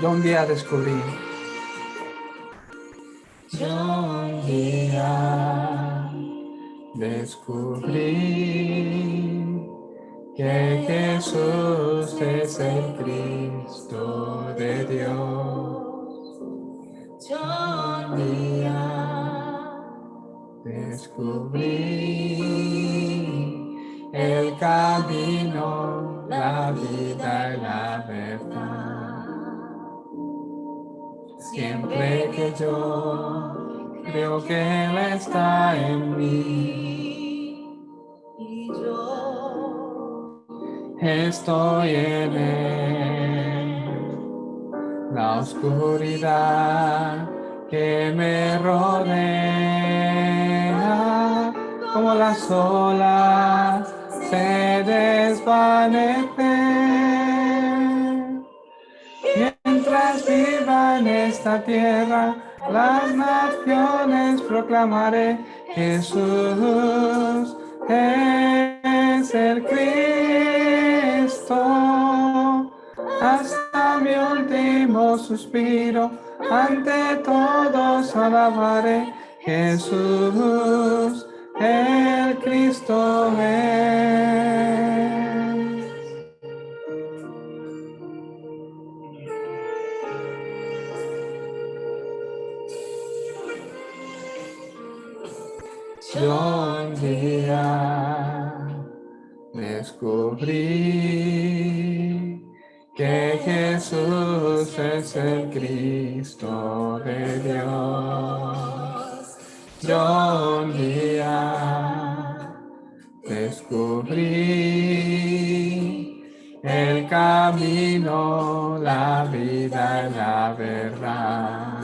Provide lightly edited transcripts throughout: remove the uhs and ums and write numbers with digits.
Yo un día descubrí. Yo un día descubrí que Jesús es el Cristo de Dios. Yo un día descubrí el camino, la vida y la verdad. Siempre que yo creo que Él está en mí y yo estoy en Él, la oscuridad que me rodea, como las olas se desvanecen. Mientras viva en esta tierra, las naciones proclamaré: Jesús es el Cristo. Hasta mi último suspiro, ante todos alabaré: Jesús el Cristo es. Yo un día descubrí que Jesús es el Cristo de Dios. Yo un día descubrí el camino, la vida y la verdad.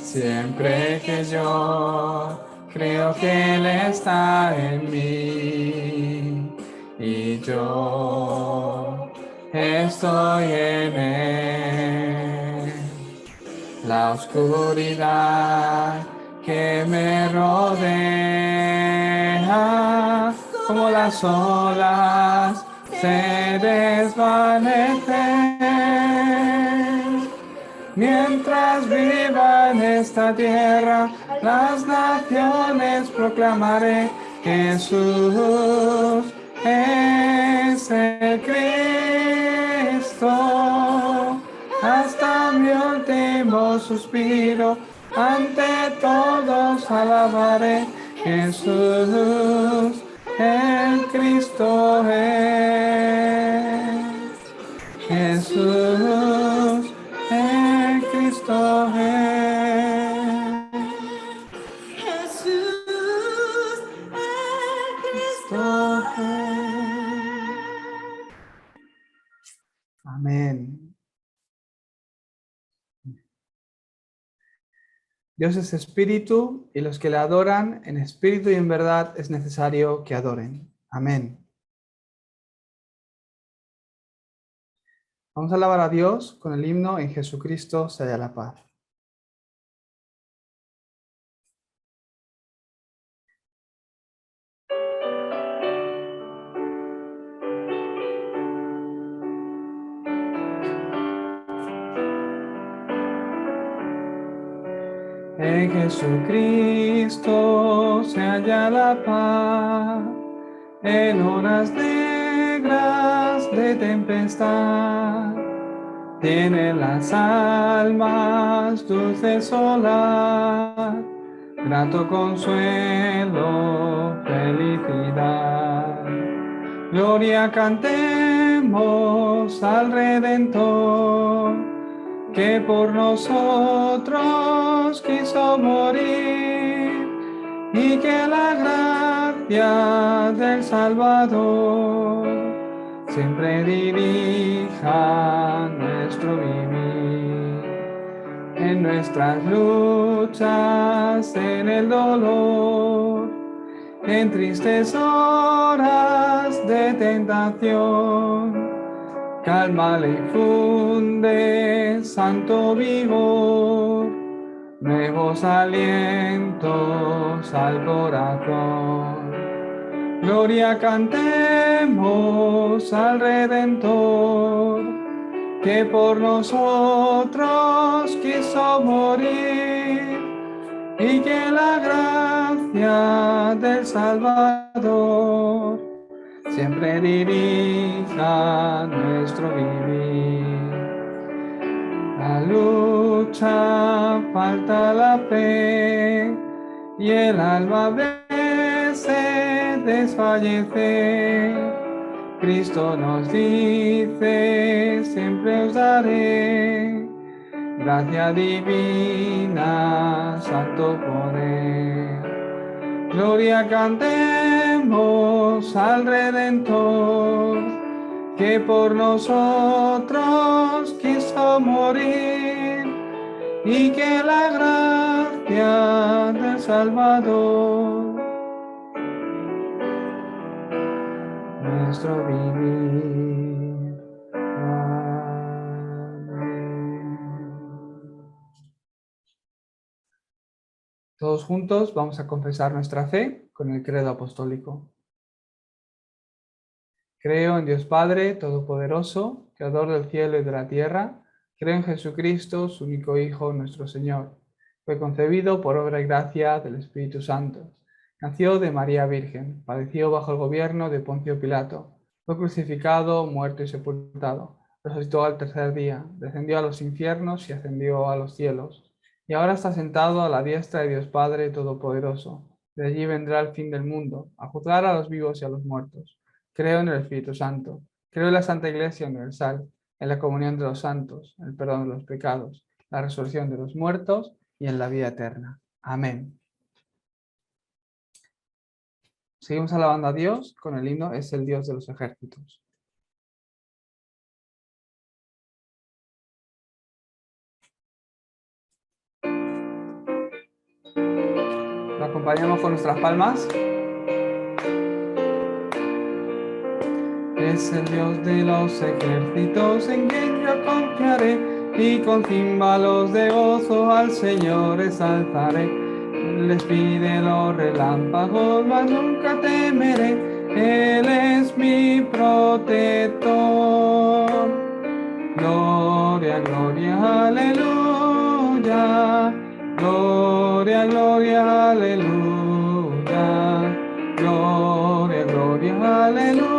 Siempre que yo creo que Él está en mí y yo estoy en Él, la oscuridad que me rodea, como las olas se desvanecen. Mientras viva en esta tierra, las naciones proclamaré: Jesús es el Cristo. Hasta mi último suspiro, ante todos alabaré: Jesús el Cristo es. Jesús el Cristo es. Jesús el Cristo es. Amén. Dios es espíritu, y los que le adoran en espíritu y en verdad es necesario que adoren. Amén. Vamos a alabar a Dios con el himno En Jesucristo se halla la paz. En Jesucristo se halla la paz, en horas negras de tempestad. Tienen las almas dulce solar, grato consuelo, felicidad. Gloria cantemos al Redentor, que por nosotros quiso morir, y que la gracia del Salvador siempre dirija nuestro vivir. En nuestras luchas, en el dolor, en tristes horas de tentación, calma le infunde santo vigor, nuevos alientos al corazón. Gloria cantemos al Redentor, que por nosotros quiso morir, y que la gracia del Salvador siempre dirija nuestro vivir. La lucha falta la fe, y el alma a veces desfallece. Cristo nos dice, siempre os daré gracia divina, santo poder. Gloria cantemos al Redentor, que por nosotros quiso morir, y que la gracia del Salvador nuestro vivir. Amén. Todos juntos vamos a confesar nuestra fe con el credo apostólico. Creo en Dios Padre Todopoderoso, Creador del cielo y de la tierra. Creo en Jesucristo, su único Hijo, nuestro Señor. Fue concebido por obra y gracia del Espíritu Santo. Nació de María Virgen, padeció bajo el gobierno de Poncio Pilato. Fue crucificado, muerto y sepultado. Resucitó al tercer día, descendió a los infiernos y ascendió a los cielos. Y ahora está sentado a la diestra de Dios Padre Todopoderoso. De allí vendrá el fin del mundo, a juzgar a los vivos y a los muertos. Creo en el Espíritu Santo. Creo en la Santa Iglesia Universal, en la comunión de los santos, en el perdón de los pecados, la resurrección de los muertos y en la vida eterna. Amén. Seguimos alabando a Dios con el himno Es el Dios de los ejércitos. Lo acompañamos con nuestras palmas. Es el Dios de los ejércitos en quien yo confiaré, y con címbalos de gozo al Señor exaltaré. Les pide los relámpagos, mas nunca temeré, Él es mi protector. Gloria, gloria, aleluya. Gloria, gloria, aleluya. Gloria, gloria, aleluya.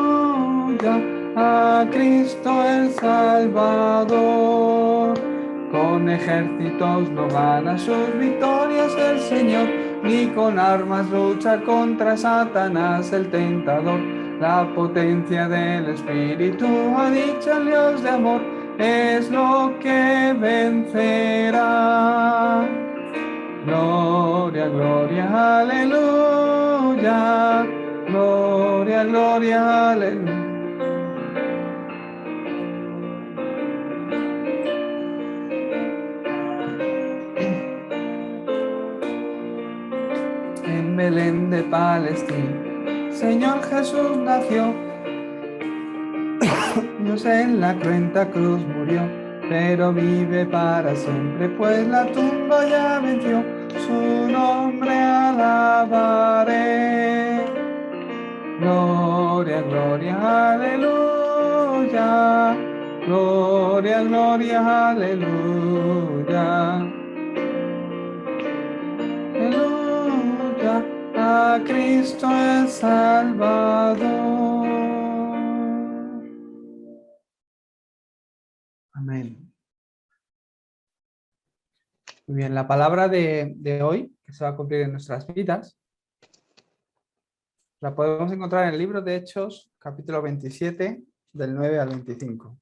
A Cristo el Salvador. Con ejércitos no gana sus victorias el Señor, ni con armas lucha contra Satanás el tentador. La potencia del Espíritu, ha dicho el Dios de amor, es lo que vencerá. Gloria, gloria, aleluya. Gloria, gloria, aleluya. En Belén de Palestina, Señor Jesús nació. Dios en la cruenta cruz murió, pero vive para siempre, pues la tumba ya venció. Su nombre alabaré. Gloria, gloria, aleluya. Gloria, gloria, aleluya. Aleluya, a Cristo el Salvador. Amén. Muy bien, la palabra de hoy, que se va a cumplir en nuestras vidas, la podemos encontrar en el libro de Hechos, capítulo 27, del 9 al 25.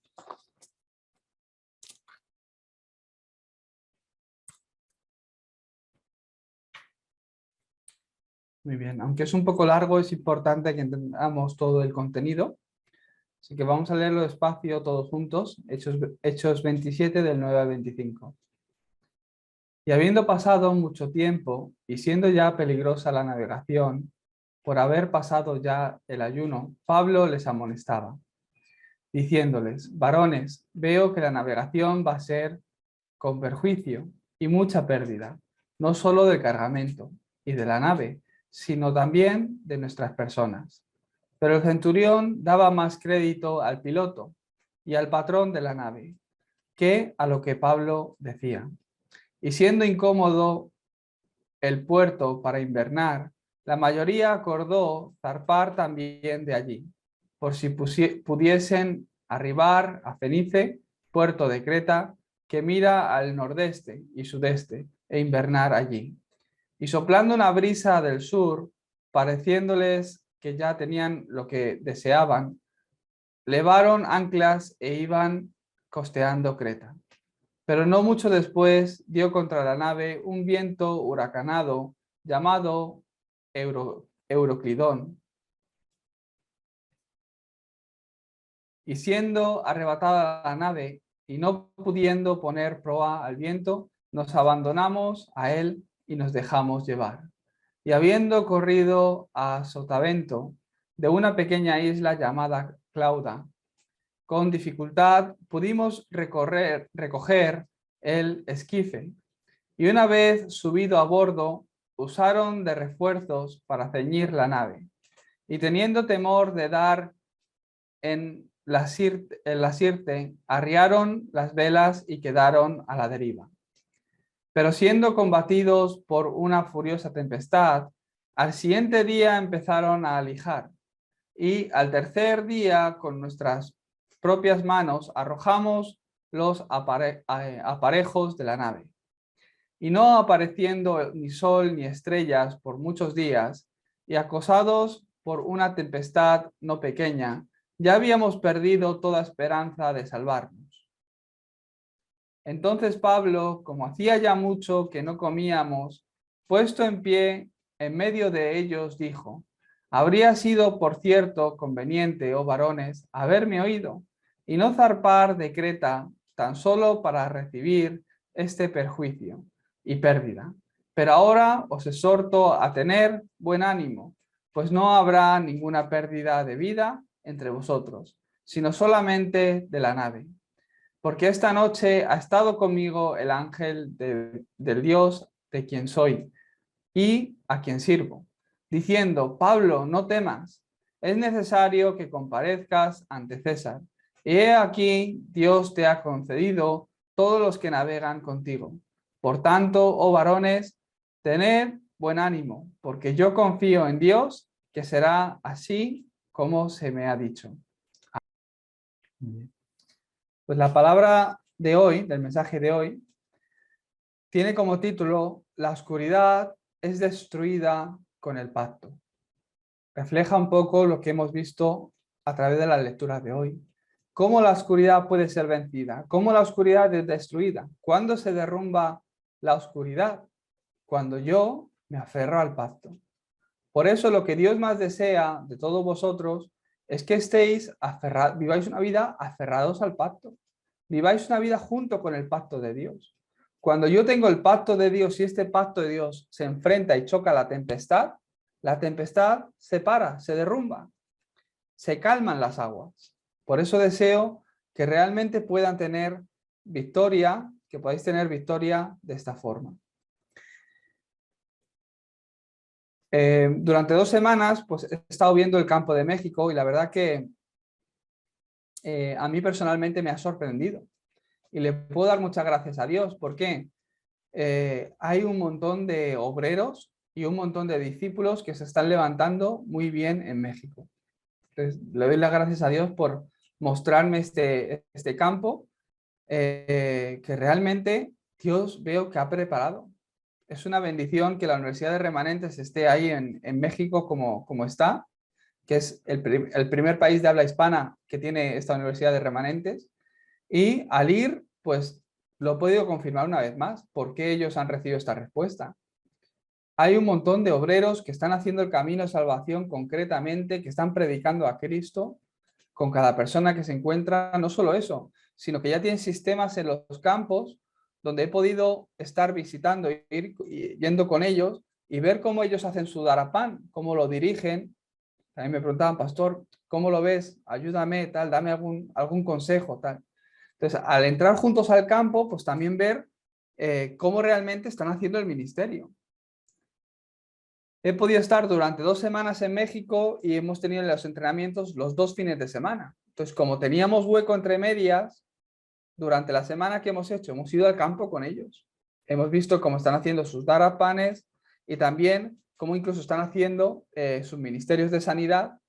Muy bien, aunque es un poco largo, es importante que entendamos todo el contenido. Así que vamos a leerlo despacio todos juntos, Hechos 27, del 9 al 25. Y habiendo pasado mucho tiempo, y siendo ya peligrosa la navegación, por haber pasado ya el ayuno, Pablo les amonestaba, diciéndoles: varones, veo que la navegación va a ser con perjuicio y mucha pérdida, no solo del cargamento y de la nave, sino también de nuestras personas. Pero el centurión daba más crédito al piloto y al patrón de la nave que a lo que Pablo decía. Y siendo incómodo el puerto para invernar, la mayoría acordó zarpar también de allí, por si pudiesen arribar a Fenice, puerto de Creta, que mira al nordeste y sudeste, e invernar allí. Y soplando una brisa del sur, pareciéndoles que ya tenían lo que deseaban, levaron anclas e iban costeando Creta. Pero no mucho después dio contra la nave un viento huracanado llamado Euroclidón, y siendo arrebatada la nave y no pudiendo poner proa al viento, nos abandonamos a él y nos dejamos llevar. Y habiendo corrido a sotavento de una pequeña isla llamada Clauda, con dificultad pudimos recoger el esquife, y una vez subido a bordo, usaron de refuerzos para ceñir la nave, y teniendo temor de dar en la sirte, arriaron las velas y quedaron a la deriva. Pero siendo combatidos por una furiosa tempestad, al siguiente día empezaron a alijar, y al tercer día con nuestras propias manos arrojamos los aparejos de la nave. Y no apareciendo ni sol ni estrellas por muchos días, y acosados por una tempestad no pequeña, ya habíamos perdido toda esperanza de salvarnos. Entonces Pablo, como hacía ya mucho que no comíamos, puesto en pie en medio de ellos, dijo: habría sido, por cierto, conveniente, oh varones, haberme oído, y no zarpar de Creta tan solo para recibir este perjuicio y pérdida. Pero ahora os exhorto a tener buen ánimo, pues no habrá ninguna pérdida de vida entre vosotros, sino solamente de la nave. Porque esta noche ha estado conmigo el ángel del Dios de quien soy y a quien sirvo, diciendo: Pablo, no temas, es necesario que comparezcas ante César. Y he aquí, Dios te ha concedido todos los que navegan contigo. Por tanto, oh varones, tened buen ánimo, porque yo confío en Dios, que será así como se me ha dicho. Pues la palabra de hoy, del mensaje de hoy, tiene como título: la oscuridad es destruida con el pacto. Refleja un poco lo que hemos visto a través de la lectura de hoy. ¿Cómo la oscuridad puede ser vencida? ¿Cómo la oscuridad es destruida? ¿Cuándo se derrumba la oscuridad? Cuando yo me aferro al pacto. Por eso lo que Dios más desea de todos vosotros es que viváis una vida aferrados al pacto. Viváis una vida junto con el pacto de Dios. Cuando yo tengo el pacto de Dios y este pacto de Dios se enfrenta y choca la tempestad se para, se derrumba, se calman las aguas. Por eso deseo que realmente puedan tener victoria, que podáis tener victoria de esta forma. Durante 2 semanas pues, he estado viendo el campo de México y la verdad que a mí personalmente me ha sorprendido. Y le puedo dar muchas gracias a Dios. ¿Por qué? Hay un montón de obreros y un montón de discípulos que se están levantando muy bien en México. Entonces, le doy las gracias a Dios por mostrarme este campo que realmente Dios veo que ha preparado. Es una bendición que la Universidad de Remanentes esté ahí en México como está, que es el primer país de habla hispana que tiene esta Universidad de Remanentes. Y al ir, pues lo he podido confirmar una vez más, por qué ellos han recibido esta respuesta. Hay un montón de obreros que están haciendo el camino de salvación concretamente, que están predicando a Cristo con cada persona que se encuentra. No solo eso, sino que ya tienen sistemas en los campos donde he podido estar visitando, ir yendo con ellos y ver cómo ellos hacen su darapán, cómo lo dirigen. También me preguntaban: pastor, ¿cómo lo ves? Ayúdame, tal, dame algún consejo, tal. Entonces, al entrar juntos al campo, pues también ver cómo realmente están haciendo el ministerio. He podido estar durante 2 semanas en México y hemos tenido los entrenamientos los 2 fines de semana. Entonces, como teníamos hueco entre medias, durante la semana que hemos hecho, hemos ido al campo con ellos. Hemos visto cómo están haciendo sus darapanes y también cómo incluso están haciendo sus ministerios de sanidad.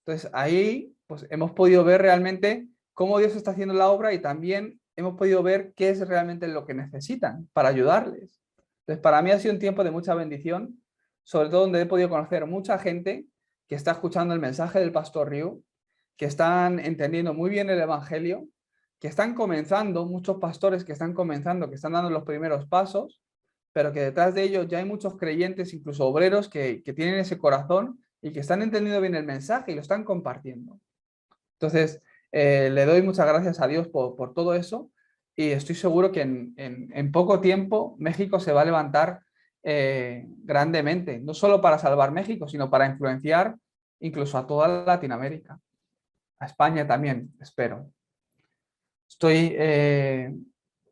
Entonces, ahí pues, hemos podido ver realmente cómo Dios está haciendo la obra y también hemos podido ver qué es realmente lo que necesitan para ayudarles. Entonces, para mí ha sido un tiempo de mucha bendición, sobre todo donde he podido conocer mucha gente que está escuchando el mensaje del Pastor Ryu, que están entendiendo muy bien el Evangelio, que están comenzando, muchos pastores que están comenzando, que están dando los primeros pasos, pero que detrás de ellos ya hay muchos creyentes, incluso obreros, que tienen ese corazón y que están entendiendo bien el mensaje y lo están compartiendo. Entonces, le doy muchas gracias a Dios por todo eso y estoy seguro que en poco tiempo México se va a levantar grandemente, no solo para salvar México, sino para influenciar incluso a toda Latinoamérica, a España también, espero. Estoy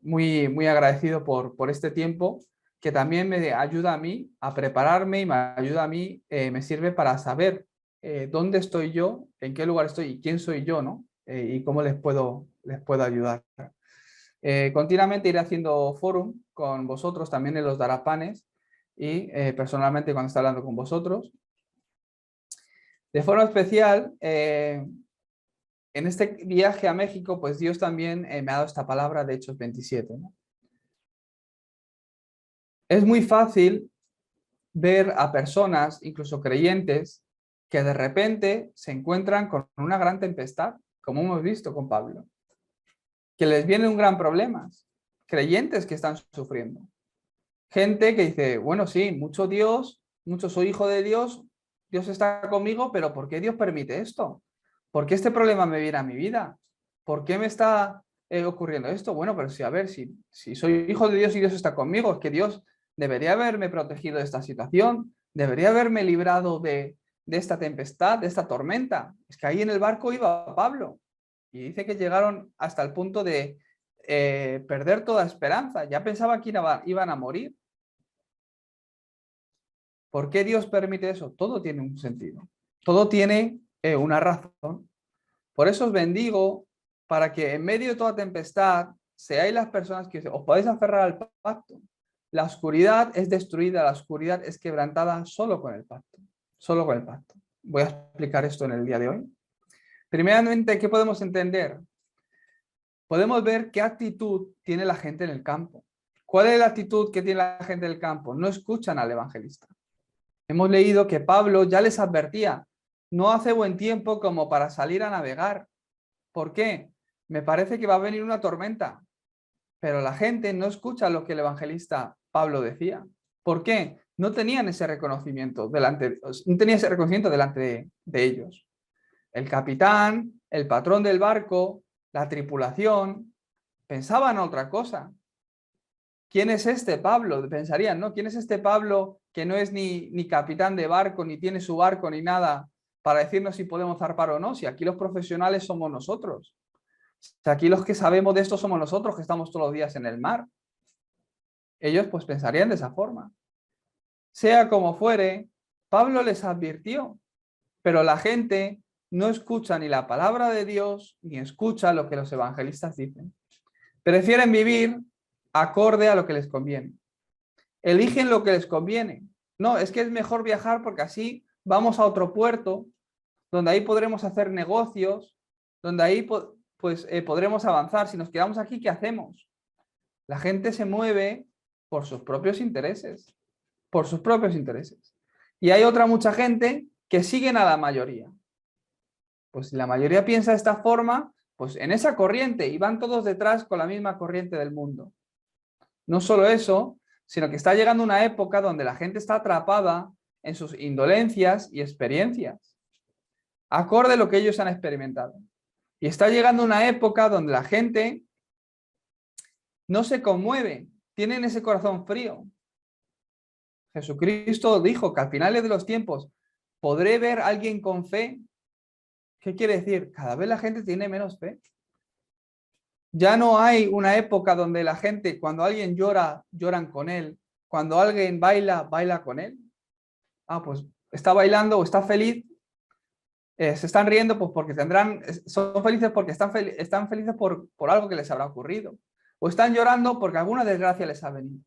muy agradecido por este tiempo que también me ayuda a mí a prepararme y me ayuda a mí, me sirve para saber dónde estoy yo, en qué lugar estoy y quién soy yo, ¿no? Y cómo les puedo ayudar. Continuamente iré haciendo forum con vosotros también en los Darapanes y personalmente cuando está hablando con vosotros. De forma especial, en este viaje a México, pues Dios también me ha dado esta palabra de Hechos 27, ¿no? Es muy fácil ver a personas, incluso creyentes, que de repente se encuentran con una gran tempestad, como hemos visto con Pablo, que les viene un gran problema, creyentes que están sufriendo, gente que dice, bueno, sí, mucho Dios, mucho soy hijo de Dios, Dios está conmigo, pero ¿por qué Dios permite esto? ¿Por qué este problema me viene a mi vida? ¿Por qué me está ocurriendo esto? Bueno, pero si, a ver, si soy hijo de Dios y Dios está conmigo, es que Dios debería haberme protegido de esta situación, debería haberme librado de esta tempestad, de esta tormenta. Es que ahí en el barco iba Pablo y dice que llegaron hasta el punto de perder toda esperanza. Ya pensaba que iban a morir. ¿Por qué Dios permite eso? Todo tiene un sentido. Todo tiene una razón. Por eso os bendigo para que en medio de toda tempestad seáis las personas que os podáis aferrar al pacto. La oscuridad es destruida, la oscuridad es quebrantada solo con el pacto. Solo con el pacto. Voy a explicar esto en el día de hoy. Primeramente, ¿qué podemos entender? Podemos ver qué actitud tiene la gente en el campo. ¿Cuál es la actitud que tiene la gente del campo? No escuchan al evangelista. Hemos leído que Pablo ya les advertía, no hace buen tiempo como para salir a navegar. ¿Por qué? Me parece que va a venir una tormenta, pero la gente no escucha lo que el evangelista Pablo decía. ¿Por qué? No tenían ese reconocimiento delante de ellos. El capitán, el patrón del barco, la tripulación, pensaban otra cosa. ¿Quién es este Pablo? Pensarían, ¿no? ¿Quién es este Pablo que no es ni capitán de barco, ni tiene su barco, ni nada, para decirnos si podemos zarpar o no? Si aquí los profesionales somos nosotros. Si aquí los que sabemos de esto somos nosotros, que estamos todos los días en el mar. Ellos pues pensarían de esa forma. Sea como fuere, Pablo les advirtió, pero la gente no escucha ni la palabra de Dios, ni escucha lo que los evangelistas dicen. Prefieren vivir acorde a lo que les conviene. Eligen lo que les conviene. No, es que es mejor viajar porque así vamos a otro puerto, donde ahí podremos hacer negocios, donde ahí podremos avanzar. Si nos quedamos aquí, ¿qué hacemos? La gente se mueve por sus propios intereses, por sus propios intereses. Y hay mucha gente que siguen a la mayoría. Pues si la mayoría piensa de esta forma, pues en esa corriente, y van todos detrás con la misma corriente del mundo. No solo eso, sino que está llegando una época donde la gente está atrapada en sus indolencias y experiencias, acorde a lo que ellos han experimentado. Y está llegando una época donde la gente no se conmueve, tienen ese corazón frío. Jesucristo dijo que al final de los tiempos podré ver a alguien con fe. ¿Qué quiere decir? Cada vez la gente tiene menos fe. Ya no hay una época donde la gente, cuando alguien llora, lloran con él. Cuando alguien baila, baila con él. Ah, pues está bailando o está feliz. Se están riendo pues porque son felices porque están felices por algo que les habrá ocurrido. O están llorando porque alguna desgracia les ha venido.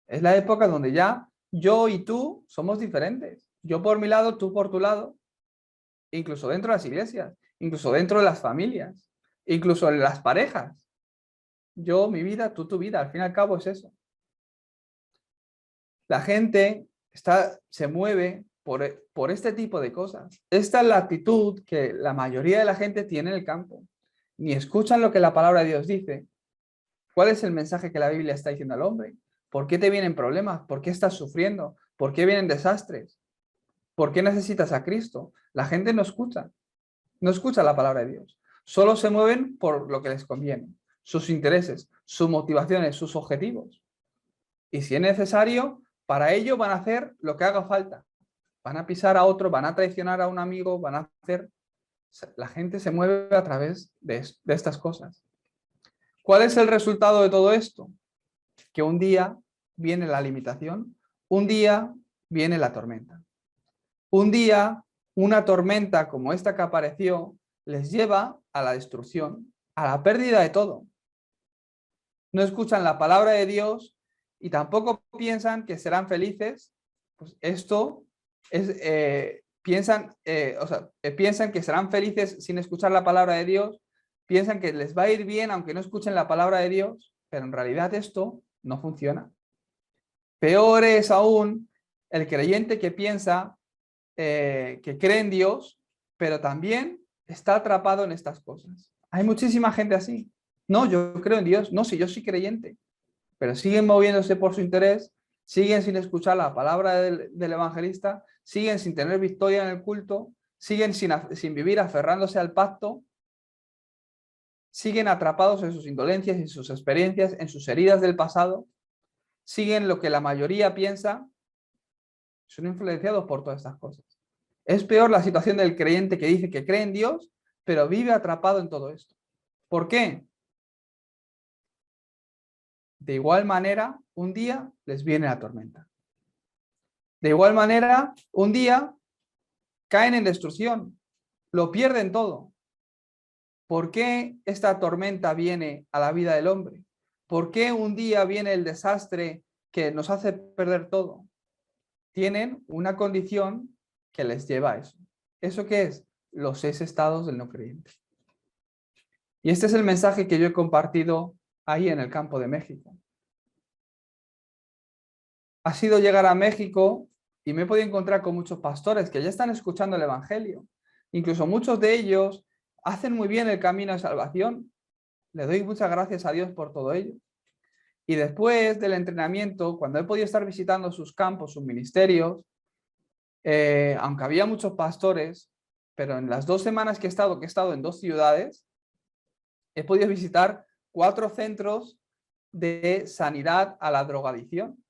Es la época donde ya yo y tú somos diferentes. Yo por mi lado, tú por tu lado. Incluso dentro de las iglesias, incluso dentro de las familias, incluso en las parejas. Yo, mi vida, tú, tu vida. Al fin y al cabo es eso. La gente se mueve por este tipo de cosas. Esta es la actitud que la mayoría de la gente tiene en el campo. Ni escuchan lo que la palabra de Dios dice. ¿Cuál es el mensaje que la Biblia está diciendo al hombre? ¿Por qué te vienen problemas? ¿Por qué estás sufriendo? ¿Por qué vienen desastres? ¿Por qué necesitas a Cristo? La gente no escucha la palabra de Dios. Solo se mueven por lo que les conviene, sus intereses, sus motivaciones, sus objetivos. Y si es necesario, para ello van a hacer lo que haga falta. Van a pisar a otro, van a traicionar a un amigo, van a hacer... La gente se mueve a través de estas cosas. ¿Cuál es el resultado de todo esto? Que un día viene la limitación, un día viene la tormenta. Un día, una tormenta como esta que apareció les lleva a la destrucción, a la pérdida de todo. No escuchan la palabra de Dios y tampoco piensan que serán felices. Pues esto es, piensan que serán felices sin escuchar la palabra de Dios, piensan que les va a ir bien aunque no escuchen la palabra de Dios, pero en realidad esto no funciona. Peor es aún el creyente que piensa que cree en Dios, pero también está atrapado en estas cosas. Hay muchísima gente así. No, yo creo en Dios. No, sí, yo soy creyente. Pero siguen moviéndose por su interés, siguen sin escuchar la palabra del evangelista, siguen sin tener victoria en el culto, siguen sin vivir aferrándose al pacto, siguen atrapados en sus indolencias, en sus experiencias, en sus heridas del pasado, siguen lo que la mayoría piensa, son influenciados por todas estas cosas. Es peor la situación del creyente que dice que cree en Dios, pero vive atrapado en todo esto. ¿Por qué? De igual manera, un día les viene la tormenta. De igual manera, un día caen en destrucción, lo pierden todo. ¿Por qué esta tormenta viene a la vida del hombre? ¿Por qué un día viene el desastre que nos hace perder todo? Tienen una condición que les lleva a eso. ¿Eso qué es? Los 6 estados del no creyente. Y este es el mensaje que yo he compartido ahí en el campo de México. Ha sido llegar a México y me he podido encontrar con muchos pastores que ya están escuchando el Evangelio. Incluso muchos de ellos hacen muy bien el camino de salvación. Le doy muchas gracias a Dios por todo ello. Y después del entrenamiento, cuando he podido estar visitando sus campos, sus ministerios, aunque había muchos pastores, pero en las 2 semanas que he estado en 2 ciudades, he podido visitar 4 centros de sanidad a la drogadicción,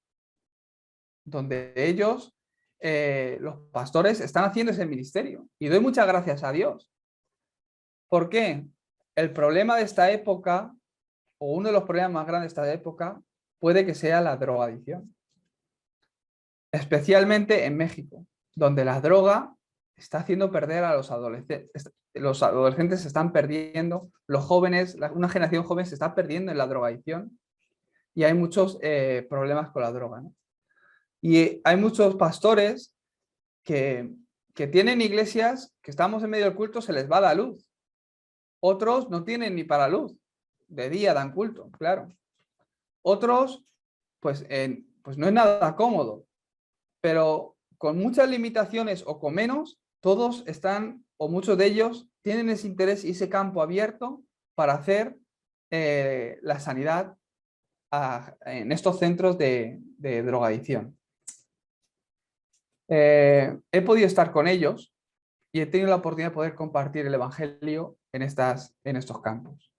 donde ellos, los pastores, están haciendo ese ministerio. Y doy muchas gracias a Dios. ¿Por qué? El problema de esta época, o uno de los problemas más grandes de esta época, puede que sea la drogadicción. Especialmente en México, donde la droga está haciendo perder a los adolescentes. Los adolescentes se están perdiendo, los jóvenes, una generación joven se está perdiendo en la drogadicción y hay muchos problemas con la droga, ¿no? Y hay muchos pastores que tienen iglesias que estamos en medio del culto, se les va la luz. Otros no tienen ni para luz. De día dan culto, claro. Otros, pues no es nada cómodo. Pero con muchas limitaciones o con menos, todos están, o muchos de ellos, tienen ese interés y ese campo abierto para hacer la sanidad en estos centros de drogadicción. He podido estar con ellos y he tenido la oportunidad de poder compartir el Evangelio en estos campos.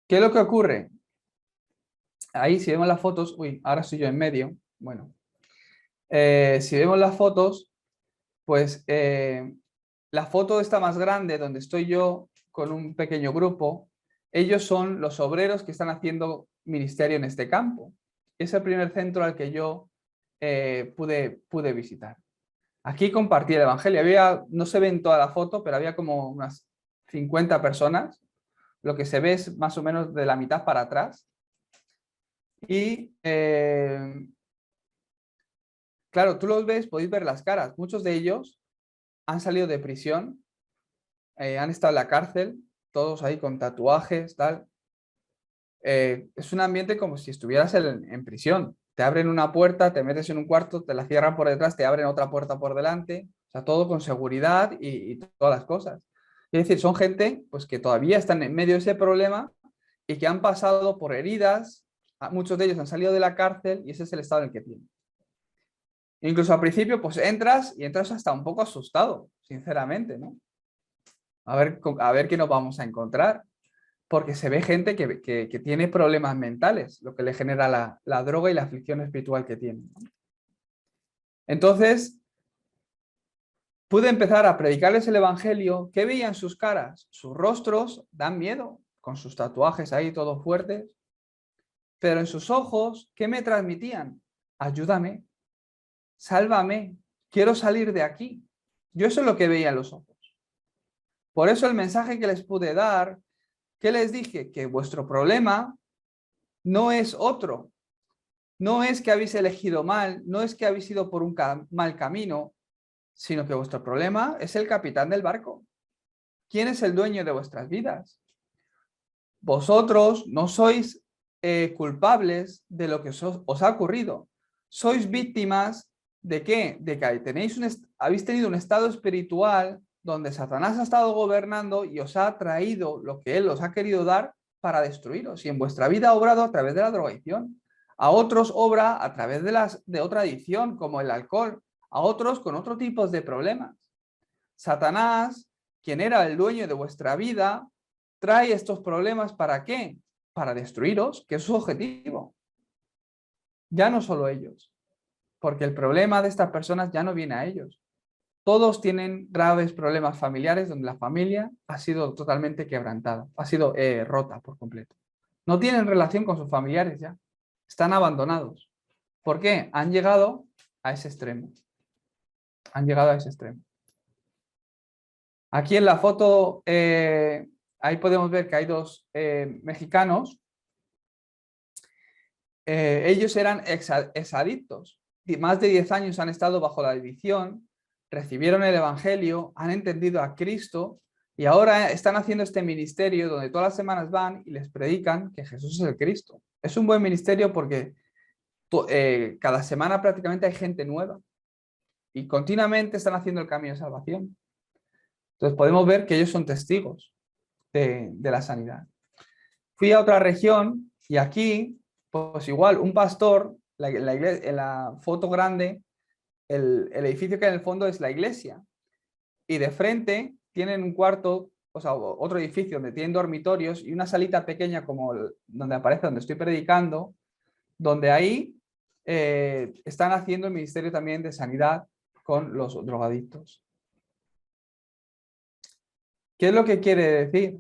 ¿Qué es lo que ocurre? Ahí, si vemos las fotos, ahora estoy yo en medio, bueno. Si vemos las fotos, pues la foto está más grande, donde estoy yo con un pequeño grupo, ellos son los obreros que están haciendo ministerio en este campo. Es el primer centro al que yo pude visitar. Aquí compartí el Evangelio. No se ve en toda la foto, pero había como unas 50 personas. Lo que se ve es más o menos de la mitad para atrás. Y claro, tú los ves, podéis ver las caras. Muchos de ellos han salido de prisión, han estado en la cárcel, todos ahí con tatuajes, tal. Es un ambiente como si estuvieras en prisión. Te abren una puerta, te metes en un cuarto, te la cierran por detrás, te abren otra puerta por delante. O sea, todo con seguridad y todas las cosas. Es decir, son gente pues, que todavía están en medio de ese problema y que han pasado por heridas. Muchos de ellos han salido de la cárcel y ese es el estado en el que tienen. Incluso al principio, pues entras hasta un poco asustado, sinceramente, ¿no? A ver qué nos vamos a encontrar. Porque se ve gente que tiene problemas mentales, lo que le genera la droga y la aflicción espiritual que tiene. Entonces, pude empezar a predicarles el Evangelio. ¿Qué veían sus caras? Sus rostros dan miedo, con sus tatuajes ahí todos fuertes. Pero en sus ojos, ¿qué me transmitían? Ayúdame, sálvame, quiero salir de aquí. Yo eso es lo que veía en los ojos. Por eso el mensaje que les pude dar, ¿qué les dije? Que vuestro problema no es otro. No es que habéis elegido mal, no es que habéis ido por un mal camino, sino que vuestro problema es el capitán del barco. ¿Quién es el dueño de vuestras vidas? Vosotros no sois culpables de lo que os ha ocurrido. Sois víctimas de ¿qué? De que habéis tenido un estado espiritual donde Satanás ha estado gobernando y os ha traído lo que él os ha querido dar para destruiros. Y en vuestra vida ha obrado a través de la drogadicción. A otros obra a través de otra adicción, como el alcohol. A otros con otro tipo de problemas. Satanás, quien era el dueño de vuestra vida, trae estos problemas ¿para qué? Para destruiros, que es su objetivo. Ya no solo ellos, porque el problema de estas personas ya no viene a ellos. Todos tienen graves problemas familiares donde la familia ha sido totalmente quebrantada, ha sido rota por completo. No tienen relación con sus familiares ya, están abandonados. ¿Por qué? Han llegado a ese extremo. Han llegado a ese extremo. Aquí en la foto, ahí podemos ver que hay dos mexicanos. Ellos eran exadictos. Más de 10 años han estado bajo la adicción, recibieron el Evangelio, han entendido a Cristo y ahora están haciendo este ministerio donde todas las semanas van y les predican que Jesús es el Cristo. Es un buen ministerio porque cada semana prácticamente hay gente nueva y continuamente están haciendo el camino de salvación. Entonces podemos ver que ellos son testigos de la sanidad. Fui a otra región y aquí, pues igual, un pastor, en la foto grande, el edificio que hay en el fondo es la iglesia. Y de frente tienen un cuarto, o sea, otro edificio donde tienen dormitorios y una salita pequeña como donde aparece, donde estoy predicando, donde ahí están haciendo el ministerio también de sanidad con los drogadictos. ¿Qué es lo que quiere decir?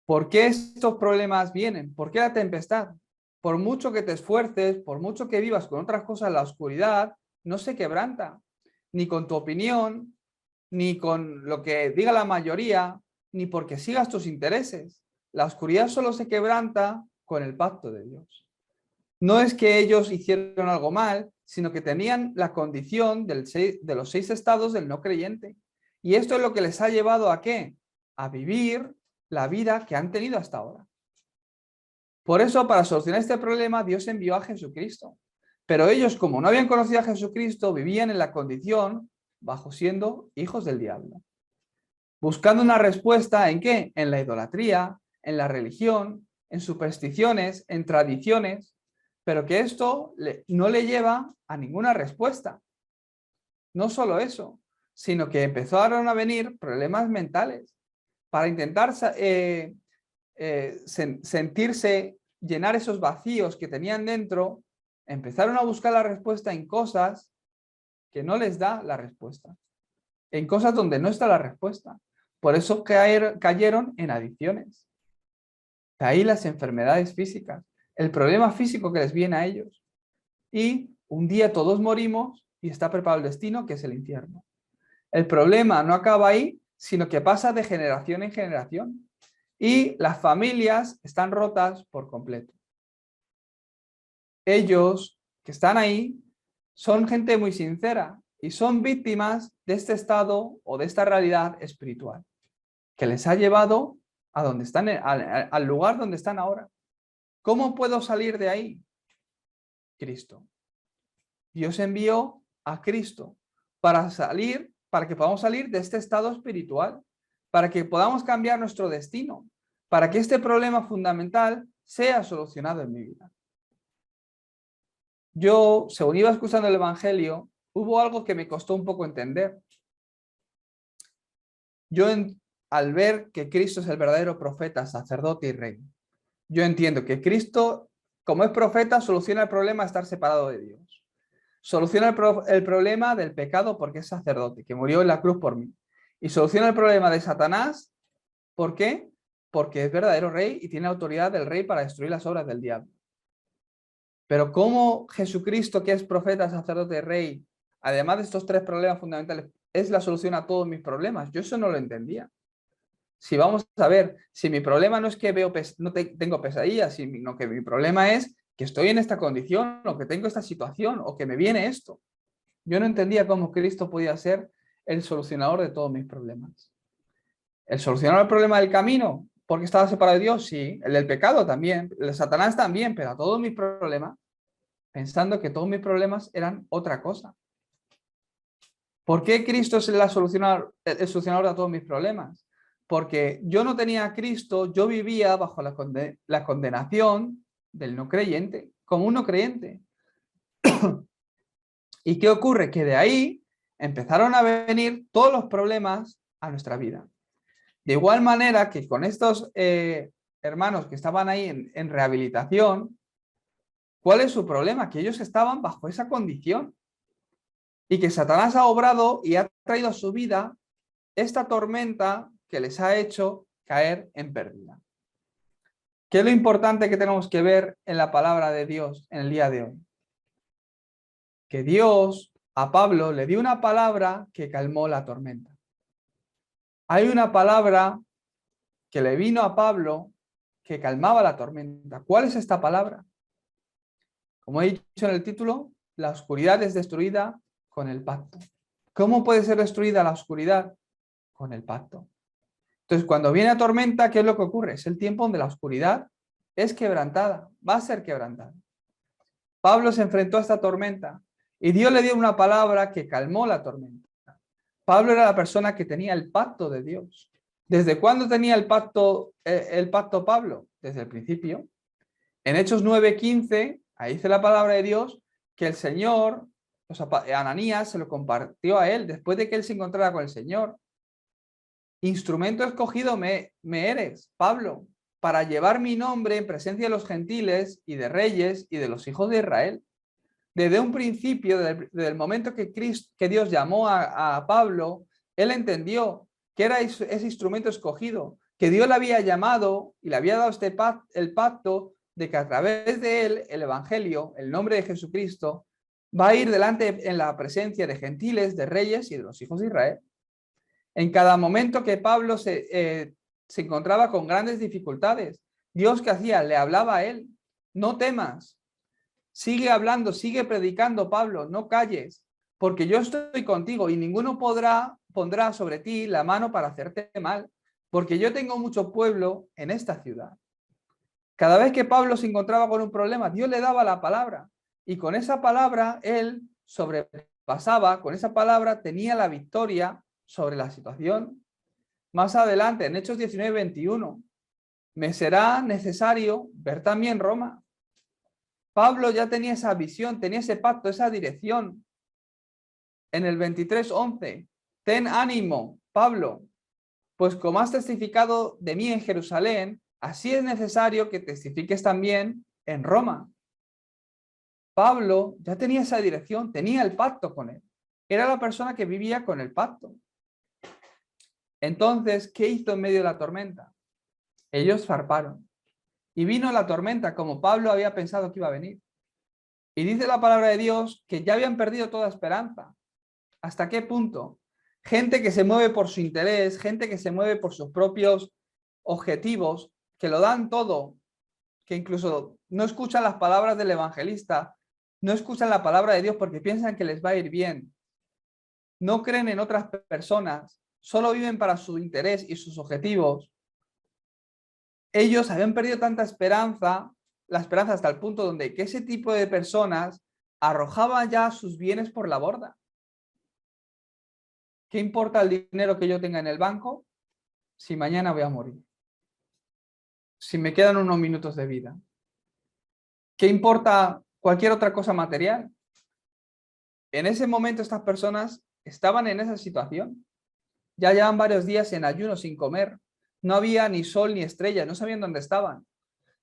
¿Por qué estos problemas vienen? ¿Por qué la tempestad? Por mucho que te esfuerces, por mucho que vivas con otras cosas, la oscuridad no se quebranta, ni con tu opinión, ni con lo que diga la mayoría, ni porque sigas tus intereses. La oscuridad solo se quebranta con el pacto de Dios. No es que ellos hicieron algo mal, sino que tenían la condición de los 6 estados del no creyente. Y esto es lo que les ha llevado ¿a qué? A vivir la vida que han tenido hasta ahora. Por eso, para solucionar este problema, Dios envió a Jesucristo. Pero ellos, como no habían conocido a Jesucristo, vivían en la condición bajo siendo hijos del diablo. Buscando una respuesta ¿en qué? En la idolatría, en la religión, en supersticiones, en tradiciones, pero que esto no le lleva a ninguna respuesta. No solo eso, sino que empezaron a venir problemas mentales para intentar sentirse, llenar esos vacíos que tenían dentro, empezaron a buscar la respuesta en cosas que no les da la respuesta, en cosas donde no está la respuesta. Por eso cayeron en adicciones. De ahí las enfermedades físicas, el problema físico que les viene a ellos. Y un día todos morimos y está preparado el destino, que es el infierno. El problema no acaba ahí, sino que pasa de generación en generación. Y las familias están rotas por completo. Ellos que están ahí son gente muy sincera y son víctimas de este estado o de esta realidad espiritual que les ha llevado a donde están, al lugar donde están ahora. ¿Cómo puedo salir de ahí? Cristo. Dios envió a Cristo para que podamos salir de este estado espiritual, para que podamos cambiar nuestro destino, para que este problema fundamental sea solucionado en mi vida. Yo, según iba escuchando el Evangelio, hubo algo que me costó un poco entender. Yo, al ver que Cristo es el verdadero profeta, sacerdote y rey, yo entiendo que Cristo, como es profeta, soluciona el problema de estar separado de Dios. Soluciona el problema del pecado porque es sacerdote, que murió en la cruz por mí. Y soluciona el problema de Satanás, ¿por qué? Porque es verdadero rey y tiene autoridad del rey para destruir las obras del diablo. Pero ¿cómo Jesucristo, que es profeta, sacerdote, rey, además de estos tres problemas fundamentales, es la solución a todos mis problemas? Yo eso no lo entendía. Si vamos a ver, si mi problema no es que tengo pesadillas, sino que mi problema es que estoy en esta condición, o que tengo esta situación, o que me viene esto. Yo no entendía cómo Cristo podía ser el solucionador de todos mis problemas. ¿El solucionador del problema del camino? ¿Porque estaba separado de Dios? Sí. El del pecado también. El de Satanás también, pero a todos mis problemas, pensando que todos mis problemas eran otra cosa. ¿Por qué Cristo es el solucionador de todos mis problemas? Porque yo no tenía a Cristo, yo vivía bajo la condenación del no creyente, como un no creyente. ¿Y qué ocurre? Que de ahí empezaron a venir todos los problemas a nuestra vida. De igual manera que con estos hermanos que estaban ahí en rehabilitación, ¿cuál es su problema? Que ellos estaban bajo esa condición y que Satanás ha obrado y ha traído a su vida esta tormenta que les ha hecho caer en pérdida. ¿Qué es lo importante que tenemos que ver en la palabra de Dios en el día de hoy? Que Dios a Pablo le dio una palabra que calmó la tormenta. Hay una palabra que le vino a Pablo que calmaba la tormenta. ¿Cuál es esta palabra? Como he dicho en el título, la oscuridad es destruida con el pacto. ¿Cómo puede ser destruida la oscuridad? Con el pacto. Entonces, cuando viene la tormenta, ¿qué es lo que ocurre? Es el tiempo donde la oscuridad es quebrantada, va a ser quebrantada. Pablo se enfrentó a esta tormenta y Dios le dio una palabra que calmó la tormenta. Pablo era la persona que tenía el pacto de Dios. ¿Desde cuándo tenía el pacto Pablo? Desde el principio. En Hechos 9:15, ahí dice la palabra de Dios que el Señor, Ananías, se lo compartió a él después de que él se encontrara con el Señor. Instrumento escogido me eres, Pablo, para llevar mi nombre en presencia de los gentiles y de reyes y de los hijos de Israel. Desde un principio, desde el momento que Dios llamó a Pablo, él entendió que era ese instrumento escogido, que Dios le había llamado y le había dado el pacto de que a través de él, el Evangelio, el nombre de Jesucristo, va a ir delante en la presencia de gentiles, de reyes y de los hijos de Israel. En cada momento que Pablo se encontraba con grandes dificultades, Dios, ¿qué hacía? Le hablaba a él. No temas. Sigue hablando, sigue predicando, Pablo, no calles, porque yo estoy contigo y ninguno pondrá sobre ti la mano para hacerte mal, porque yo tengo mucho pueblo en esta ciudad. Cada vez que Pablo se encontraba con un problema, Dios le daba la palabra y con esa palabra él sobrepasaba, con esa palabra tenía la victoria sobre la situación. Más adelante, en Hechos 19:21, me será necesario ver también Roma. Pablo ya tenía esa visión, tenía ese pacto, esa dirección. En el 23:11, ten ánimo, Pablo, pues como has testificado de mí en Jerusalén, así es necesario que testifiques también en Roma. Pablo ya tenía esa dirección, tenía el pacto con él. Era la persona que vivía con el pacto. Entonces, ¿qué hizo en medio de la tormenta? Ellos zarparon. Y vino la tormenta como Pablo había pensado que iba a venir. Y dice la palabra de Dios que ya habían perdido toda esperanza. ¿Hasta qué punto? Gente que se mueve por su interés, gente que se mueve por sus propios objetivos, que lo dan todo, que incluso no escuchan las palabras del evangelista, no escuchan la palabra de Dios porque piensan que les va a ir bien. No creen en otras personas, solo viven para su interés y sus objetivos. Ellos habían perdido tanta esperanza, la esperanza hasta el punto donde que ese tipo de personas arrojaban ya sus bienes por la borda. ¿Qué importa el dinero que yo tenga en el banco si mañana voy a morir? Si me quedan unos minutos de vida. ¿Qué importa cualquier otra cosa material? En ese momento estas personas estaban en esa situación. Ya llevan varios días en ayuno sin comer. No había ni sol ni estrellas, no sabían dónde estaban.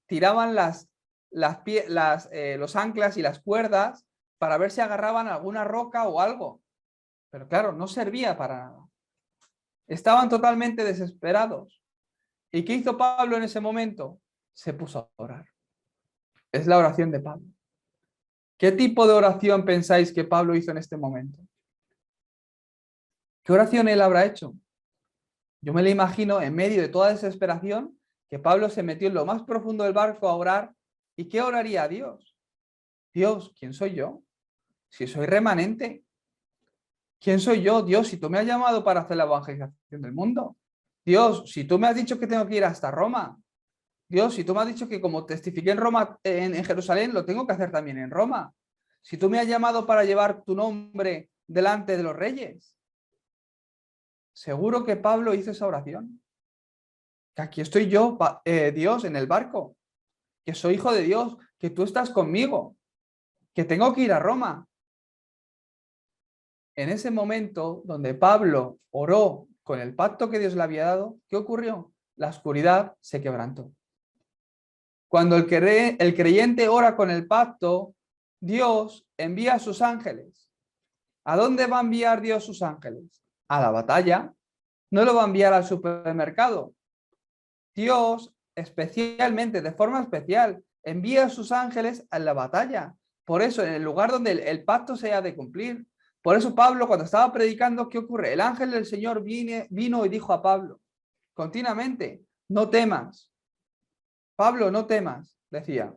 Tiraban los anclas y las cuerdas para ver si agarraban alguna roca o algo. Pero claro, no servía para nada. Estaban totalmente desesperados. ¿Y qué hizo Pablo en ese momento? Se puso a orar. Es la oración de Pablo. ¿Qué tipo de oración pensáis que Pablo hizo en este momento? ¿Qué oración él habrá hecho? Yo me lo imagino en medio de toda desesperación que Pablo se metió en lo más profundo del barco a orar. ¿Y qué oraría a Dios? Dios, ¿quién soy yo? Si soy remanente. ¿Quién soy yo? Dios, si tú me has llamado para hacer la evangelización del mundo. Dios, si tú me has dicho que tengo que ir hasta Roma. Dios, si tú me has dicho que como testifiqué en Roma, en Jerusalén, lo tengo que hacer también en Roma. Si tú me has llamado para llevar tu nombre delante de los reyes. Seguro que Pablo hizo esa oración. Que aquí estoy yo, Dios, en el barco. Que soy hijo de Dios, que tú estás conmigo. Que tengo que ir a Roma. En ese momento donde Pablo oró con el pacto que Dios le había dado, ¿qué ocurrió? La oscuridad se quebrantó. Cuando el creyente ora con el pacto, Dios envía a sus ángeles. ¿A dónde va a enviar Dios sus ángeles? A la batalla. No lo va a enviar al supermercado. Dios, especialmente, de forma especial, envía a sus ángeles a la batalla. Por eso, en el lugar donde el pacto se ha de cumplir. Por eso Pablo, cuando estaba predicando, ¿qué ocurre? El ángel del Señor vino y dijo a Pablo, continuamente, no temas. Pablo, no temas, decía.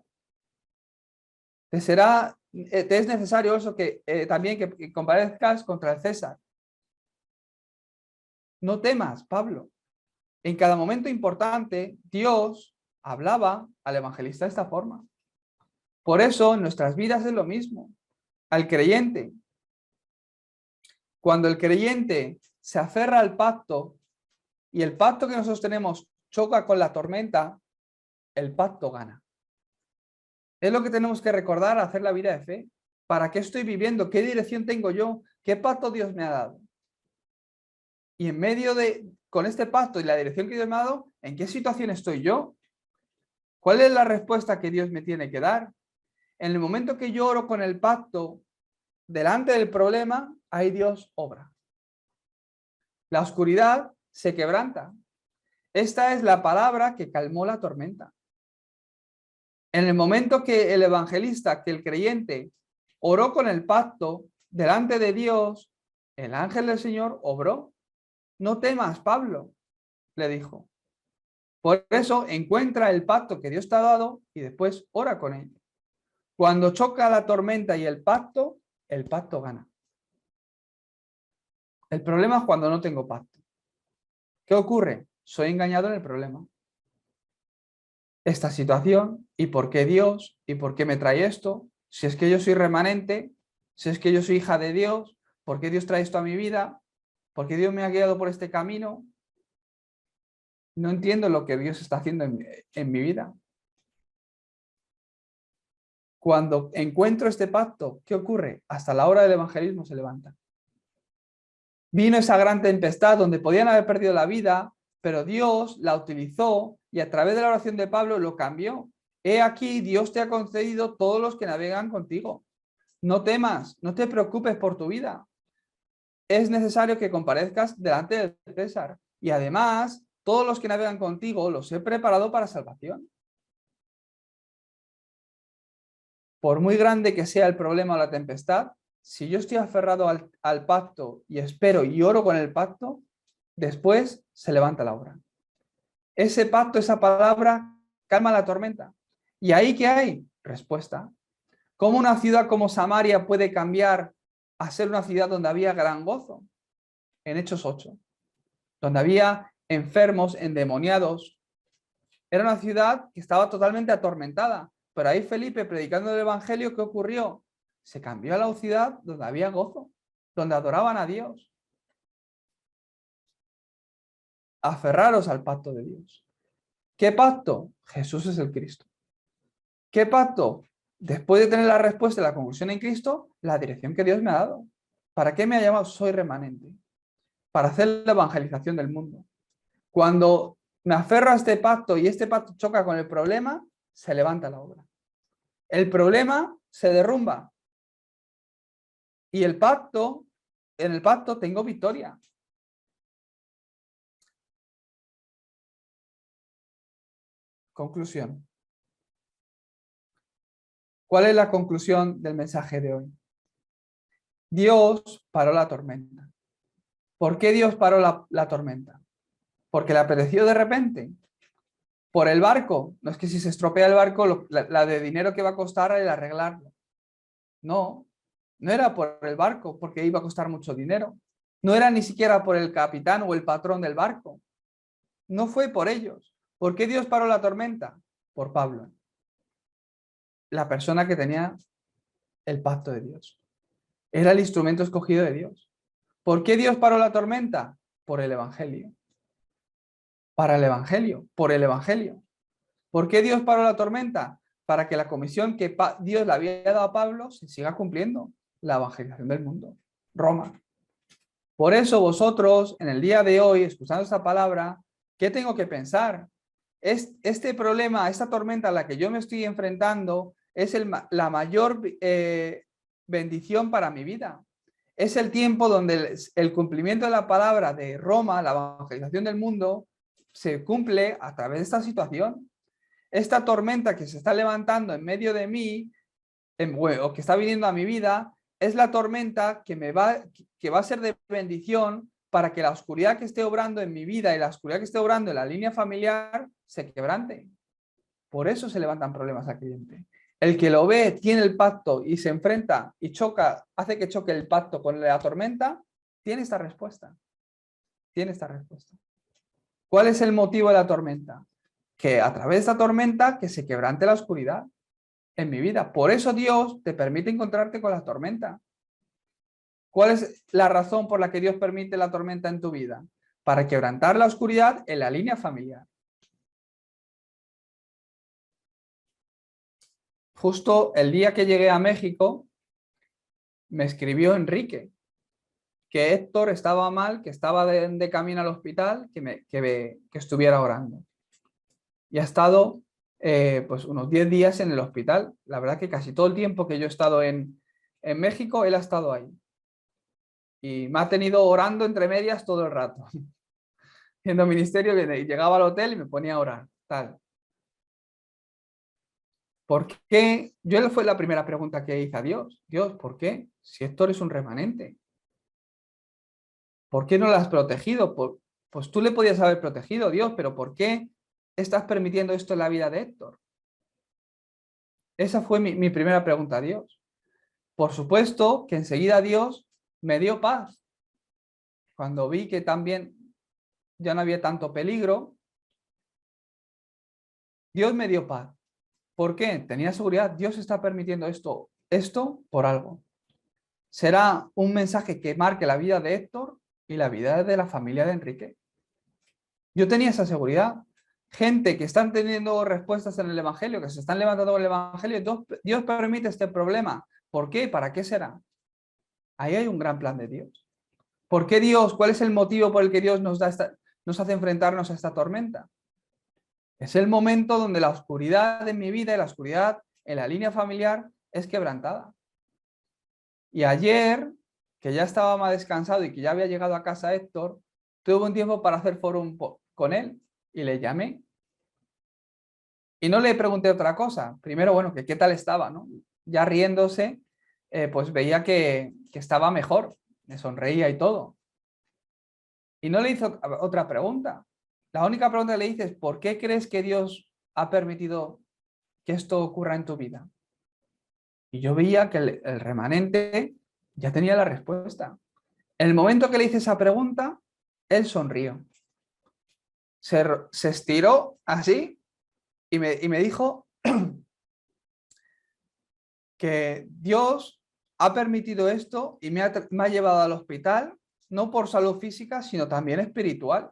Te es necesario eso que también que comparezcas contra el César. No temas, Pablo. En cada momento importante, Dios hablaba al evangelista de esta forma. Por eso, en nuestras vidas es lo mismo. Al creyente, cuando el creyente se aferra al pacto y el pacto que nosotros tenemos choca con la tormenta, el pacto gana. Es lo que tenemos que recordar al hacer la vida de fe. ¿Para qué estoy viviendo? ¿Qué dirección tengo yo? ¿Qué pacto Dios me ha dado? Y en medio con este pacto y la dirección que Dios me ha dado, ¿en qué situación estoy yo? ¿Cuál es la respuesta que Dios me tiene que dar? En el momento que yo oro con el pacto, delante del problema, ahí Dios obra. La oscuridad se quebranta. Esta es la palabra que calmó la tormenta. En el momento que el evangelista, que el creyente, oró con el pacto delante de Dios, el ángel del Señor obró. No temas, Pablo, le dijo. Por eso encuentra el pacto que Dios te ha dado y después ora con él. Cuando choca la tormenta y el pacto gana. El problema es cuando no tengo pacto. ¿Qué ocurre? Soy engañado en el problema. Esta situación, ¿y por qué Dios? ¿Y por qué me trae esto? Si es que yo soy remanente, si es que yo soy hija de Dios, ¿por qué Dios trae esto a mi vida? ¿Por qué Dios me ha guiado por este camino? No entiendo lo que Dios está haciendo en mi vida. Cuando encuentro este pacto, ¿qué ocurre? Hasta la hora del evangelismo se levanta. Vino esa gran tempestad donde podían haber perdido la vida, pero Dios la utilizó y a través de la oración de Pablo lo cambió. He aquí, Dios te ha concedido todos los que navegan contigo. No temas, no te preocupes por tu vida. Es necesario que comparezcas delante del César. Y además, todos los que navegan contigo los he preparado para salvación. Por muy grande que sea el problema o la tempestad, si yo estoy aferrado al pacto y espero y oro con el pacto, después se levanta la obra. Ese pacto, esa palabra, calma la tormenta. ¿Y ahí qué hay? Respuesta. ¿Cómo una ciudad como Samaria puede cambiar a ser una ciudad donde había gran gozo? En Hechos 8, donde había enfermos, endemoniados. Era una ciudad que estaba totalmente atormentada. Pero ahí Felipe, predicando el Evangelio, ¿qué ocurrió? Se cambió a la ciudad donde había gozo, donde adoraban a Dios. Aferraros al pacto de Dios. ¿Qué pacto? Jesús es el Cristo. ¿Qué pacto? Después de tener la respuesta y la conclusión en Cristo, la dirección que Dios me ha dado. ¿Para qué me ha llamado? Soy remanente. Para hacer la evangelización del mundo. Cuando me aferro a este pacto y este pacto choca con el problema, se levanta la obra. El problema se derrumba. Y en el pacto tengo victoria. Conclusión. ¿Cuál es la conclusión del mensaje de hoy? Dios paró la tormenta. ¿Por qué Dios paró la tormenta? ¿Porque le apeteció de repente? ¿Por el barco? No es que si se estropea el barco, la de dinero que va a costar el arreglarlo. No, no era por el barco, porque iba a costar mucho dinero. No era ni siquiera por el capitán o el patrón del barco. No fue por ellos. ¿Por qué Dios paró la tormenta? Por Pablo, la persona que tenía el pacto de Dios. Era el instrumento escogido de Dios. ¿Por qué Dios paró la tormenta? Por el Evangelio. Para el Evangelio, por el Evangelio. ¿Por qué Dios paró la tormenta? Para que la comisión que Dios le había dado a Pablo se siga cumpliendo, la evangelización del mundo, Roma. Por eso vosotros, en el día de hoy, escuchando esta palabra, ¿qué tengo que pensar? Este problema, esta tormenta a la que yo me estoy enfrentando, es la mayor bendición para mi vida. Es el tiempo donde el cumplimiento de la palabra de Roma, la evangelización del mundo, se cumple a través de esta situación. Esta tormenta que se está levantando en medio de mí, o que está viniendo a mi vida, es la tormenta que va a ser de bendición para que la oscuridad que esté obrando en mi vida y la oscuridad que esté obrando en la línea familiar se quebrante. Por eso se levantan problemas al creyente. El que lo ve, tiene el pacto y se enfrenta y choca, hace que choque el pacto con la tormenta, tiene esta respuesta. Tiene esta respuesta. ¿Cuál es el motivo de la tormenta? Que a través de esta tormenta que se quebrante la oscuridad en mi vida. Por eso Dios te permite encontrarte con la tormenta. ¿Cuál es la razón por la que Dios permite la tormenta en tu vida? Para quebrantar la oscuridad en la línea familiar. Justo el día que llegué a México, me escribió Enrique, que Héctor estaba mal, que estaba de camino al hospital, que estuviera orando. Y ha estado pues unos 10 días en el hospital. La verdad que casi todo el tiempo que yo he estado en México, él ha estado ahí. Y me ha tenido orando entre medias todo el rato. Haciendo ministerio, llegaba al hotel y me ponía a orar. Tal. ¿Por qué? Yo fue la primera pregunta que hice a Dios. Dios, ¿por qué? Si Héctor es un remanente. ¿Por qué no lo has protegido? Pues tú le podías haber protegido, Dios, pero ¿por qué estás permitiendo esto en la vida de Héctor? Esa fue mi primera pregunta a Dios. Por supuesto que enseguida Dios me dio paz. Cuando vi que también ya no había tanto peligro, Dios me dio paz. ¿Por qué? Tenía seguridad. Dios está permitiendo esto por algo. Será un mensaje que marque la vida de Héctor y la vida de la familia de Enrique. Yo tenía esa seguridad. Gente que están teniendo respuestas en el Evangelio, que se están levantando con el Evangelio, Dios permite este problema. ¿Por qué? ¿Para qué será? Ahí hay un gran plan de Dios. ¿Por qué Dios? ¿Cuál es el motivo por el que Dios nos hace enfrentarnos a esta tormenta? Es el momento donde la oscuridad en mi vida y la oscuridad en la línea familiar es quebrantada. Y ayer, que ya estaba más descansado y que ya había llegado a casa Héctor, tuve un tiempo para hacer foro con él y le llamé. Y no le pregunté otra cosa. Primero, bueno, que qué tal estaba, ¿no? Ya riéndose, pues veía que estaba mejor, me sonreía y todo. Y no le hizo otra pregunta. La única pregunta que le hice es, ¿por qué crees que Dios ha permitido que esto ocurra en tu vida? Y yo veía que el remanente ya tenía la respuesta. En el momento que le hice esa pregunta, él sonrió. Se estiró así y me dijo que Dios ha permitido esto y me ha llevado al hospital, no por salud física, sino también espiritual.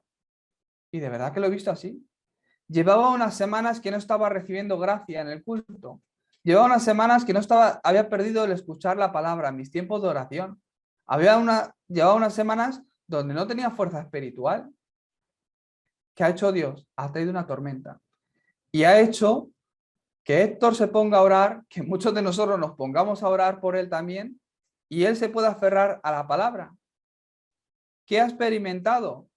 Y de verdad que lo he visto así. Llevaba unas semanas que no estaba recibiendo gracia en el culto. Llevaba unas semanas que había perdido el escuchar la palabra, mis tiempos de oración. Llevaba unas semanas donde no tenía fuerza espiritual. ¿Qué ha hecho Dios? Ha traído una tormenta. Y ha hecho que Héctor se ponga a orar, que muchos de nosotros nos pongamos a orar por él también, y él se pueda aferrar a la palabra. ¿Qué ha experimentado?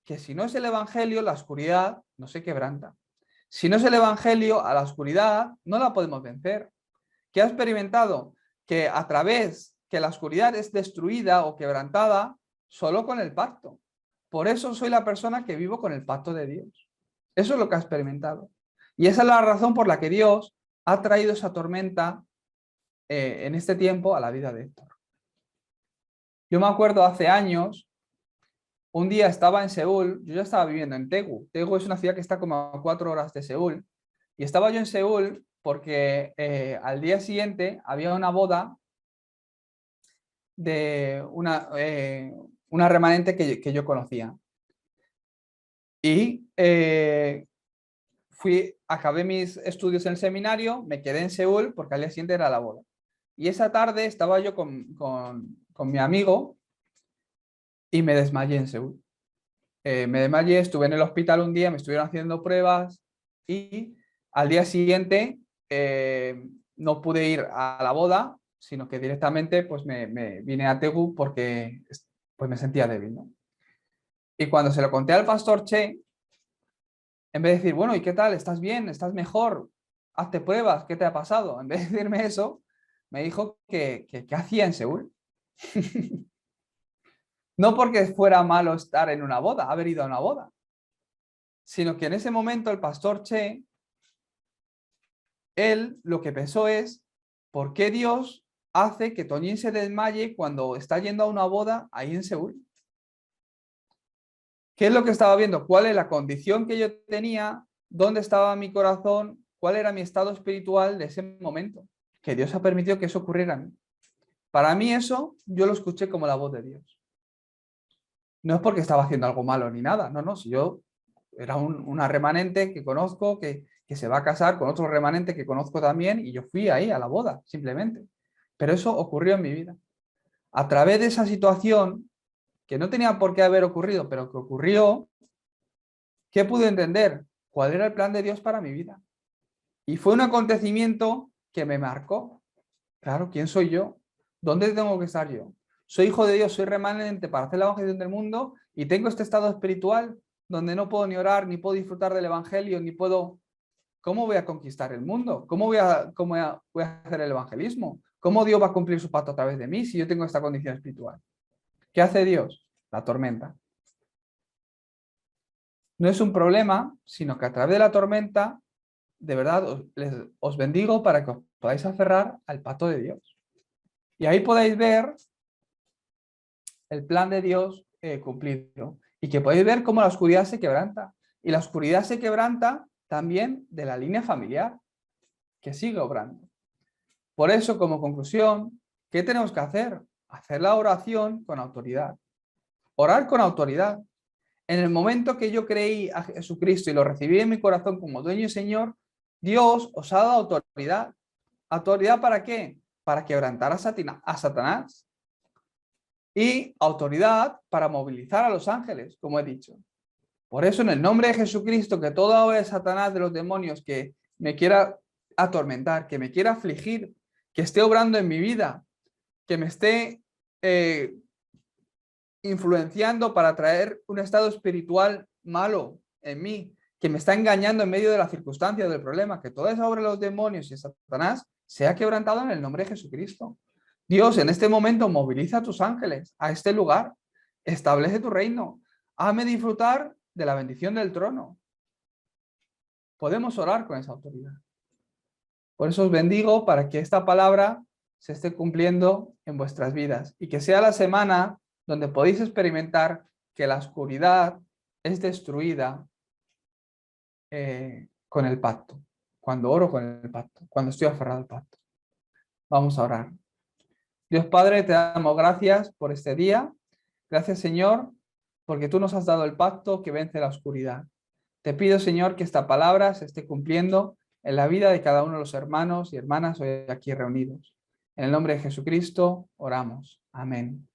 Que si no es el Evangelio, la oscuridad no se quebranta. Si no es el Evangelio, a la oscuridad no la podemos vencer. ¿Qué ha experimentado? Que a través que la oscuridad es destruida o quebrantada solo con el pacto. Por eso soy la persona que vivo con el pacto de Dios. Eso es lo que ha experimentado. Y esa es la razón por la que Dios ha traído esa tormenta en este tiempo a la vida de Héctor. Yo me acuerdo hace años, un día estaba en Seúl, yo ya estaba viviendo en Daegu. Daegu es una ciudad que está como a 4 horas de Seúl. Y estaba yo en Seúl porque al día siguiente había una boda de una remanente que yo conocía. Y acabé mis estudios en el seminario, me quedé en Seúl porque al día siguiente era la boda. Y esa tarde estaba yo con mi amigo y me desmayé en Seúl. Me desmayé, estuve en el hospital un día, me estuvieron haciendo pruebas y al día siguiente no pude ir a la boda, sino que directamente pues me vine a Daegu porque pues me sentía débil, ¿no? Y cuando se lo conté al pastor Che, en vez de decir, bueno, ¿y qué tal? ¿Estás bien? ¿Estás mejor? Hazte pruebas, ¿qué te ha pasado? En vez de decirme eso, me dijo que ¿qué hacía en Seúl? No porque fuera malo estar en una boda, haber ido a una boda, sino que en ese momento el pastor Che, él lo que pensó es, ¿por qué Dios hace que Toñín se desmaye cuando está yendo a una boda ahí en Seúl? ¿Qué es lo que estaba viendo? ¿Cuál es la condición que yo tenía? ¿Dónde estaba mi corazón? ¿Cuál era mi estado espiritual de ese momento? Que Dios ha permitido que eso ocurriera a mí. Para mí eso, yo lo escuché como la voz de Dios. No es porque estaba haciendo algo malo ni nada, no, si yo era una remanente que conozco, que se va a casar con otro remanente que conozco también, y yo fui ahí a la boda, simplemente. Pero eso ocurrió en mi vida. A través de esa situación, que no tenía por qué haber ocurrido, pero que ocurrió, ¿qué pude entender? ¿Cuál era el plan de Dios para mi vida? Y fue un acontecimiento que me marcó. Claro, ¿quién soy yo? ¿Dónde tengo que estar yo? Soy hijo de Dios, soy remanente para hacer la evangelización del mundo y tengo este estado espiritual donde no puedo ni orar, ni puedo disfrutar del evangelio, ni puedo... ¿Cómo voy a conquistar el mundo? ¿Cómo voy a hacer el evangelismo? ¿Cómo Dios va a cumplir su pacto a través de mí si yo tengo esta condición espiritual? ¿Qué hace Dios? La tormenta. No es un problema, sino que a través de la tormenta, de verdad, os bendigo para que os podáis aferrar al pacto de Dios. Y ahí podéis ver el plan de Dios cumplido. Y que podéis ver cómo la oscuridad se quebranta. Y la oscuridad se quebranta también de la línea familiar, que sigue obrando. Por eso, como conclusión, ¿qué tenemos que hacer? Hacer la oración con autoridad. Orar con autoridad. En el momento que yo creí a Jesucristo y lo recibí en mi corazón como dueño y Señor, Dios os ha dado autoridad. ¿Autoridad para qué? Para quebrantar a Satanás. Y autoridad para movilizar a los ángeles, como he dicho. Por eso, en el nombre de Jesucristo, que toda obra de Satanás, de los demonios que me quiera atormentar, que me quiera afligir, que esté obrando en mi vida, que me esté influenciando para traer un estado espiritual malo en mí, que me está engañando en medio de la circunstancia, del problema, que toda esa obra de los demonios y Satanás sea quebrantado en el nombre de Jesucristo. Dios, en este momento moviliza a tus ángeles a este lugar, establece tu reino, hazme disfrutar de la bendición del trono. Podemos orar con esa autoridad. Por eso os bendigo para que esta palabra se esté cumpliendo en vuestras vidas y que sea la semana donde podéis experimentar que la oscuridad es destruida con el pacto. Cuando oro con el pacto, cuando estoy aferrado al pacto. Vamos a orar. Dios Padre, te damos gracias por este día. Gracias, Señor, porque tú nos has dado el pacto que vence la oscuridad. Te pido, Señor, que esta palabra se esté cumpliendo en la vida de cada uno de los hermanos y hermanas hoy aquí reunidos. En el nombre de Jesucristo oramos. Amén.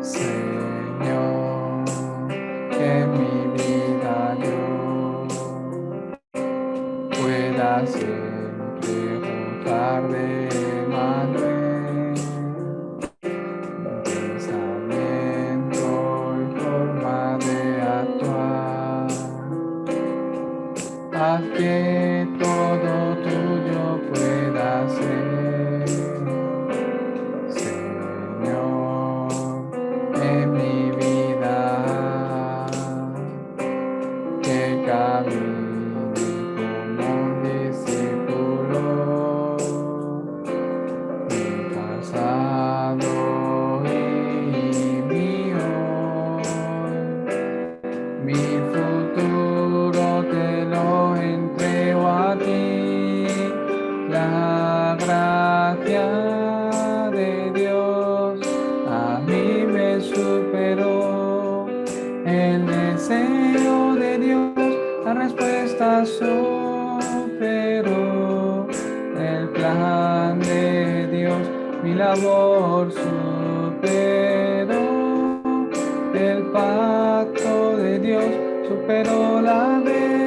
Señor, en mi vida yo pueda siempre gozar de Manuel, pensamiento y forma de actuar. Haz que todo tuyo pueda ser, Señor, en mi vida, que camine como un discípulo, mi pasado y mi hoy, mi futuro te lo entrego a ti, la gracia de Dios a mí me superó, el deseo de Dios, la respuesta superó, el plan de Dios, mi labor superó, el pacto de Dios superó la bendición.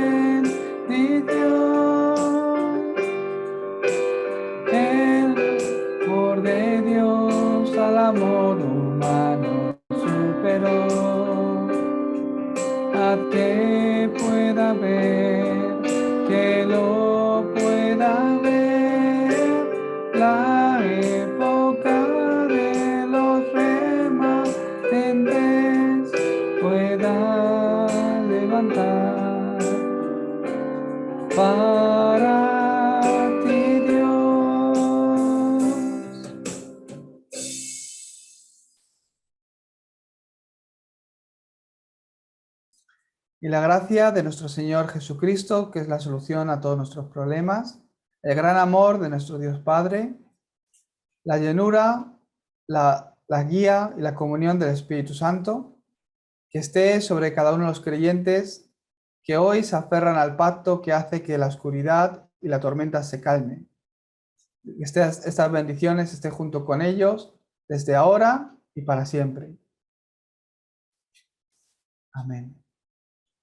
El amor de Dios al amor humano superó. Haz que pueda ver, que lo pueda ver, la época de los remanentes pueda levantar para ti, Dios. Y la gracia de nuestro Señor Jesucristo, que es la solución a todos nuestros problemas, el gran amor de nuestro Dios Padre, la llenura, la guía y la comunión del Espíritu Santo, que esté sobre cada uno de los creyentes que hoy se aferran al pacto que hace que la oscuridad y la tormenta se calmen. Que estas bendiciones estén junto con ellos desde ahora y para siempre. Amén.